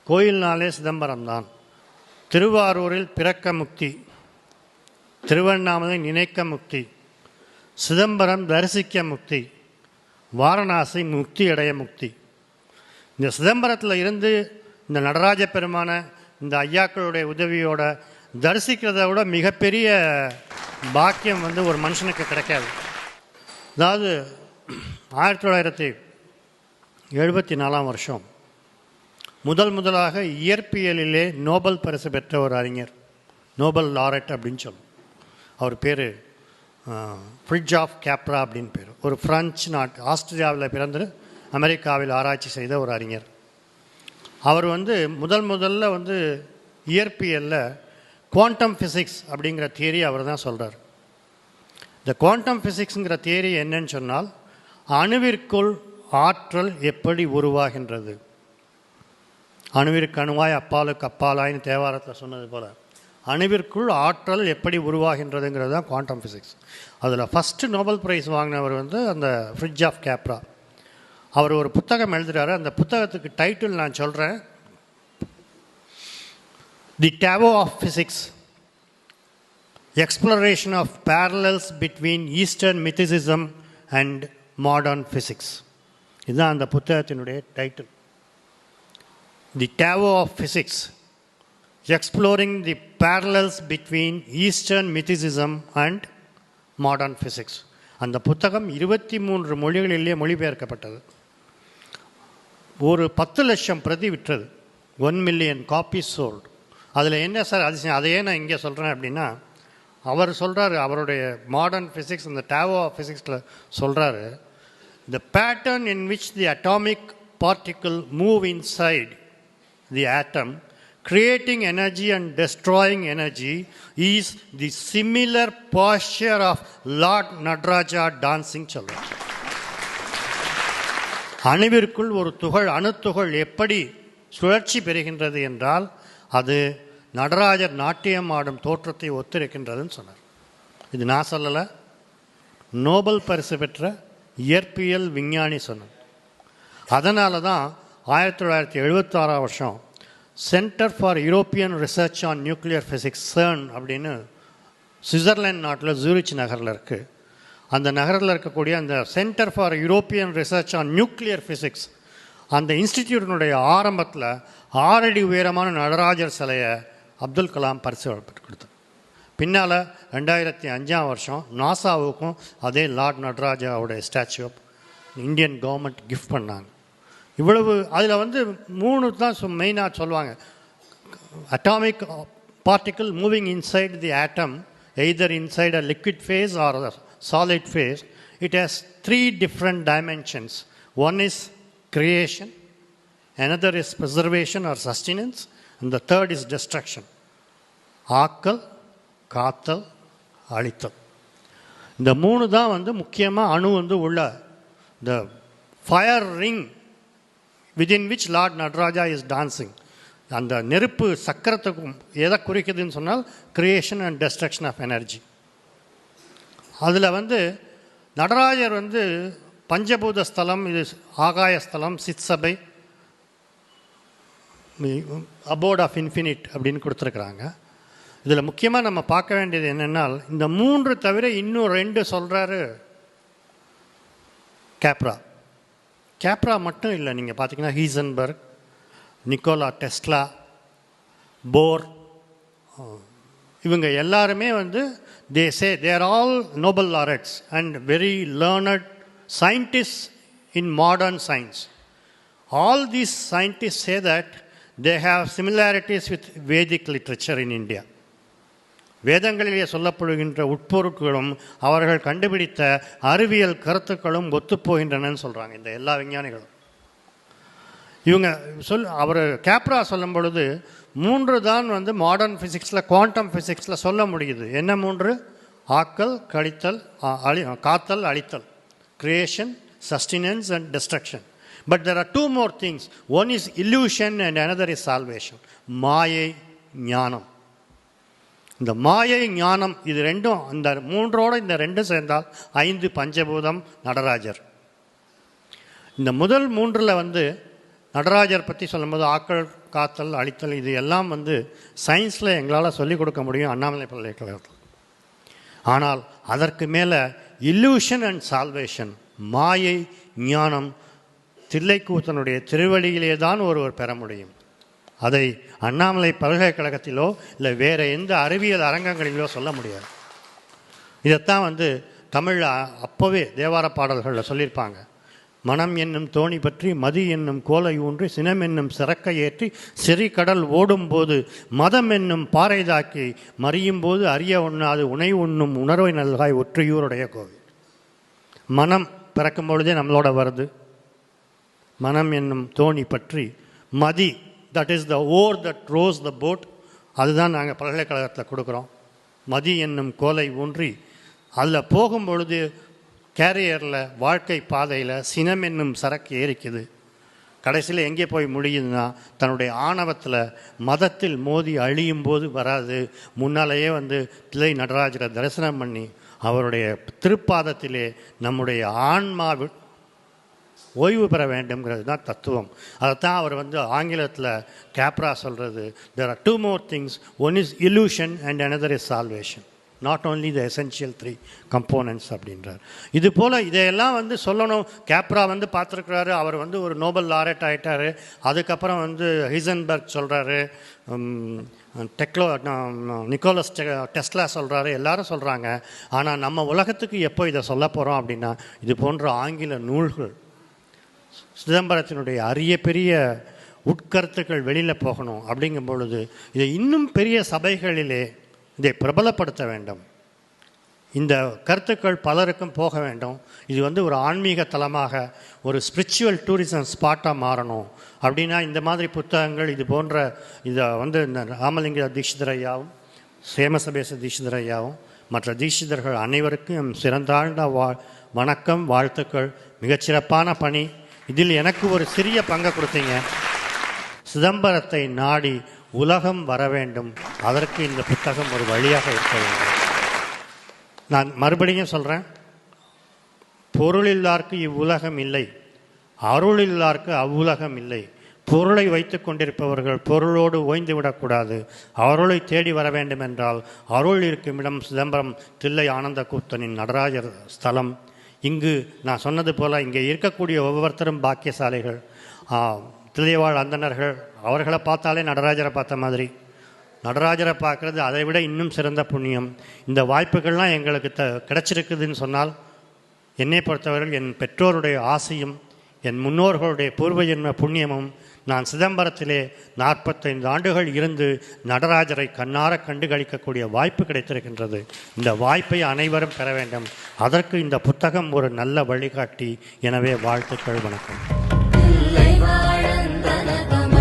கோயில்னாலே சிதம்பரம் தான். திருவாரூரில் பிறக்க முக்தி, திருவண்ணாமலை நினைக்க முக்தி, சிதம்பரம் தரிசிக்க முக்தி, வாரணாசி முக்தி அடைய முக்தி. இந்த சிதம்பரத்தில் இருந்து இந்த நடராஜ பெருமான இந்த ஐயாக்களுடைய உதவியோட தரிசிக்கிறத விட மிகப்பெரிய பாக்கியம் ஒரு மனுஷனுக்கு கிடைக்காது. அதாவது 1974 வருஷம் முதலாக இயற்பியலிலே நோபல் பரிசு பெற்ற ஒரு அறிஞர், நோபல் லாரெட் அப்படின்னு சொல்லுவோம். அவர் பேர் ஃப்ரிட்ஜாஃப் கேப்ரா அப்படின்னு பேர். ஒரு ஃப்ரெஞ்சு நாட்டு, ஆஸ்திரேலியாவில் பிறந்து அமெரிக்காவில் ஆராய்ச்சி செய்த ஒரு அறிஞர். அவர் முதல்ல இயற்பியலில் குவாண்டம் ஃபிசிக்ஸ் அப்படிங்கிற தியரி அவர் தான் சொல்கிறார். இந்த குவாண்டம் ஃபிசிக்ஸுங்கிற தியரி என்னன்னு சொன்னால், அணுவிற்குள் ஆற்றல் எப்படி உருவாகின்றது, அணுவிற்கு அணுவாய் அப்பாலுக்கு அப்பாலாயின்னு தேவாரத்தில் சொன்னது போல் அணுவிற்குள் ஆற்றல் எப்படி உருவாகின்றதுங்கிறது தான் குவாண்டம் ஃபிசிக்ஸ். அதில் ஃபஸ்ட்டு நோபல் ப்ரைஸ் வாங்கினவர் அந்த ஃப்ரிட்ஜாஃப் கேப்ரா. அவர் ஒரு புத்தகம் எழுதுகிறாரு. அந்த புத்தகத்துக்கு டைட்டில் நான் சொல்கிறேன், the Tao of physics, exploration of parallels between eastern mysticism and modern physics. இதுதான் அந்த புத்தகத்தினுடைய title. The Tao of physics, exploring the parallels between eastern mysticism and modern physics. அந்த புத்தகம் 23 மொழிகளிலேயே மொழிபெயர்க்கப்பட்டது. ஒரு 10 லட்சம் பிரதி விற்றது. 1 மில்லியன் காப்பீஸ் சோல்டு. அதில் என்ன சார் அதிசயம், அதையே நான் இங்கே சொல்கிறேன் அப்படின்னா, அவர் சொல்கிறாரு, அவருடைய மாடர்ன் ஃபிசிக்ஸ் அந்த டாவோ ஆஃப் ஃபிசிக்ஸில் சொல்கிறாரு, the pattern in which the atomic particle move inside the atom creating energy and destroying energy is the similar posture of Lord Nataraja dancing சொல்றார். அணுவிற்குள் ஒரு துகள், அணுத்துகள் எப்படி சுழற்சி பெறுகின்றது என்றால் அது நடராஜர் நாட்டியம் ஆடும் தோற்றத்தை ஒத்திருக்கின்றதுன்னு சொன்னார். இது நான் சொல்லலை, நோபல் பரிசு பெற்ற இயற்பியல் விஞ்ஞானி சொன்னார். அதனால தான் 1976 வருஷம் centre for European research on nuclear physics, CERN அப்படின்னு சுவிட்சர்லாந்து நாட்டில் ஜூரிச் நகரில் இருக்குது. அந்த நகரில் இருக்கக்கூடிய அந்த centre for European research on nuclear physics, அந்த இன்ஸ்டிடியூட்டினுடைய ஆரம்பத்தில் 6 அடி உயரமான நடராஜர் சிலையை அப்துல் கலாம் பரிசு கொடுத்தார். பின்னால் 2005 வருஷம் நாசாவுக்கும் அதே லார்ட் நடராஜாவுடைய ஸ்டாச்சு இந்தியன் கவர்மெண்ட் கிஃப்ட் பண்ணாங்க. இவ்வளவு அதில் 3 தான் மெயினாக சொல்லுவாங்க. Atomic particle moving inside the atom, either inside a liquid phase or solid phase. It has 3 different dimensions. One is creation, another is preservation or sustenance, and the third is destruction. ஆக்கல், காத்தல், அழித்தல். இந்த 3 தான் முக்கியமாக அணு உள்ள the fire ring within which Lord Nataraja is dancing. அந்த நெருப்பு சக்கரத்துக்கும் எதை குறிக்குதுன்னு சொன்னால் creation and destruction of energy. அதில் நடராஜர் பஞ்சபூத ஸ்தலம், இது ஆகாயஸ்தலம், சித்சபை, அபோர்ட் ஆஃப் இன்ஃபினிட் அப்படின்னு கொடுத்துருக்குறாங்க. இதில் முக்கியமாக நம்ம பார்க்க வேண்டியது என்னென்னால், இந்த 3 தவிர இன்னும் 2 சொல்கிறாரு கேப்ரா. கேப்ரா மட்டும் இல்லை, நீங்கள் பார்த்தீங்கன்னா ஹீசன்பர்க், நிக்கோலா டெஸ்லா, போர், இவங்க எல்லாருமே they say they are all Nobel laureates and very learned scientists in modern science. All these scientists say that they have similarities with Vedic literature in India. வேதங்களிலே சொல்லப்படுகின்ற உட்பொருட்களும் அவர்கள் கண்டுபிடித்த அறிவியல் கருத்துக்களும் ஒத்துப்போகின்றனன்னு சொல்கிறாங்க இந்த எல்லா விஞ்ஞானிகளும். இவங்க அவர் கேப்ரா சொல்லும் பொழுது 3 தான் மாடர்ன் ஃபிசிக்ஸில், குவாண்டம் ஃபிசிக்ஸில் சொல்ல முடியுது. என்ன 3? ஆக்கல், கழித்தல், காத்தல், அழித்தல். Creation, sustenance and destruction. But there are 2 more things. One is illusion and another is salvation. மாயை, ஞானம். இந்த மாயை, ஞானம், இது 2ம், இந்த 3ஓட இந்த 2 சேர்ந்தால் 5 பஞ்சபூதம் நடராஜர். இந்த முதல் 3ல் நடராஜர் பற்றி சொல்லும்போது ஆக்கள், காத்தல் அழித்தல் இது எல்லாம் வந்து சயின்ஸில் எங்களால் சொல்லிக் கொடுக்க முடியும் அண்ணாமலை பல்கலைக்கழகத்தில். ஆனால் அதற்கு மேலே இல்லூஷன் அண்ட் சால்வேஷன், மாயை ஞானம் தில்லைக்கூத்தனுடைய திருவடியிலே தான் ஒருவர் பெற முடியும். அதை அண்ணாமலை பல்கலைக்கழகத்திலோ இல்லை வேறு எந்த அறிவியல் அரங்கங்களிலோ சொல்ல முடியாது. இதைத்தான் வந்து தமிழில் அப்போவே தேவார பாடல்களில் சொல்லியிருப்பாங்க. மனம் என்னும் தோணி பற்றி மதி என்னும் கோலை ஊன்றி சினம் என்னும் சிறக்கை ஏற்றி சிறி கடல் ஓடும்போது மதம் என்னும் பாறை தாக்கி மறியும் போது அறிய உண்ணாது உணை உண்ணும் உணர்வை நல்காய் ஒற்றையூருடைய கோவில். மனம் பிறக்கும் பொழுதே நம்மளோட வருது. மனம் என்னும் தோணி பற்றி மதி, that is the oar that rows the boat, அதுதான் நாங்கள் பல்கலைக்கழகத்தில் கொடுக்குறோம். மதி என்னும் கோலை ஊன்றி அதில் போகும்பொழுது கேரியரில் வாழ்க்கை பாதையில் சினம் என்னும் சரக்கு ஏறிக்குது. கடைசியில் எங்கே போய் முடியுதுன்னா தன்னுடைய ஆணவத்தில் மதத்தில் மோதி அழியும் போது வராது, முன்னாலேயே வந்து தில்லை நடராஜரை தரிசனம் பண்ணி அவருடைய திருப்பாதத்திலே நம்முடைய ஆன்மா ஓய்வு பெற வேண்டும்ங்கிறது தான் தத்துவம். அதைத்தான் அவர் வந்து ஆங்கிலத்தில் கேப்ரா சொல்கிறது, there are two more things, one is illusion and another is salvation, not only the essential three components அப்படின்றார். இது போல் இதையெல்லாம் வந்து சொல்லணும். கேப்ரா வந்து பார்த்துருக்குறாரு, அவர் வந்து ஒரு நோபல் லாரெட் ஆகிட்டார். அதுக்கப்புறம் வந்து ஹைசன்பர்க் சொல்கிறாரு, நிக்கோலஸ் டெஸ்லா சொல்கிறாரு, எல்லாரும் சொல்கிறாங்க. ஆனால் நம்ம உலகத்துக்கு எப்போ இதை சொல்ல போகிறோம் அப்படின்னா இது போன்ற ஆங்கில நூல்கள், சிதம்பரத்தினுடைய அரிய பெரிய உட்கருத்துக்கள் வெளியில் போகணும். அப்படிங்கும் பொழுது இதை இன்னும் பெரிய சபைகளிலே இதை பிரபலப்படுத்த வேண்டும். இந்த கருத்துக்கள் பலருக்கும் போக வேண்டும். இது வந்து ஒரு ஆன்மீக தலமாக, ஒரு ஸ்பிரிச்சுவல் டூரிசம் ஸ்பாட்டாக மாறணும். அப்படின்னா இந்த மாதிரி புத்தகங்கள் இது போன்ற இதை வந்து இந்த ராமலிங்க தீட்சிதர் ஐயாவும் சேமசபேச தீட்சிதர் ஐயாவும் மற்ற தீட்சிதர்கள் அனைவருக்கும் சிறந்தாழ்ந்த வணக்கம், வாழ்த்துக்கள். மிகச்சிறப்பான பணி. இதில் எனக்கு ஒரு சிறிய பங்கை கொடுத்தீங்க. சிதம்பரத்தை நாடி உலகம் வர வேண்டும், அதற்கு இந்த புத்தகம் ஒரு வழியாக இருக்க வேண்டும். நான் மறுபடியும் சொல்கிறேன், பொருளில்லார்க்கு இவ்வுலகம் இல்லை, அருளில்லார்க்கு அவ்வுலகம் இல்லை. பொருளை வைத்து கொண்டிருப்பவர்கள் பொருளோடு ஓய்ந்து விடக்கூடாது. அருளை தேடி வர வேண்டும் என்றால் அருள் இருக்கும் இடம் சிதம்பரம் தில்லை ஆனந்த கூத்தனின் நடராஜர் ஸ்தலம். இங்கு நான் சொன்னது போல் இங்கே இருக்கக்கூடிய ஒவ்வொருத்தரும் பாக்கியசாலிகள். தில்லைவாழ் அந்தணர்கள், அவர்களை பார்த்தாலே நடராஜரை பார்த்த மாதிரி. நடராஜரை பார்க்குறது அதை விட இன்னும் சிறந்த புண்ணியம். இந்த வாய்ப்புகள்லாம் எங்களுக்கு கிடச்சிருக்குதுன்னு சொன்னால் என்னை பொறுத்தவரையில் என் பெற்றோருடைய ஆசையும் என் முன்னோர்களுடைய பூர்வ ஜென்ம புண்ணியமும், நான் சிதம்பரத்திலே 45 ஆண்டுகள் இருந்து நடராஜரை கண்ணார கண்டு கழிக்கக்கூடிய வாய்ப்பு கிடைத்திருக்கின்றது. இந்த வாய்ப்பை அனைவரும் பெற வேண்டும். அதற்கு இந்த புத்தகம் ஒரு நல்ல வழிகாட்டி. எனவே வாழ்த்துக்கள், வணக்கம்.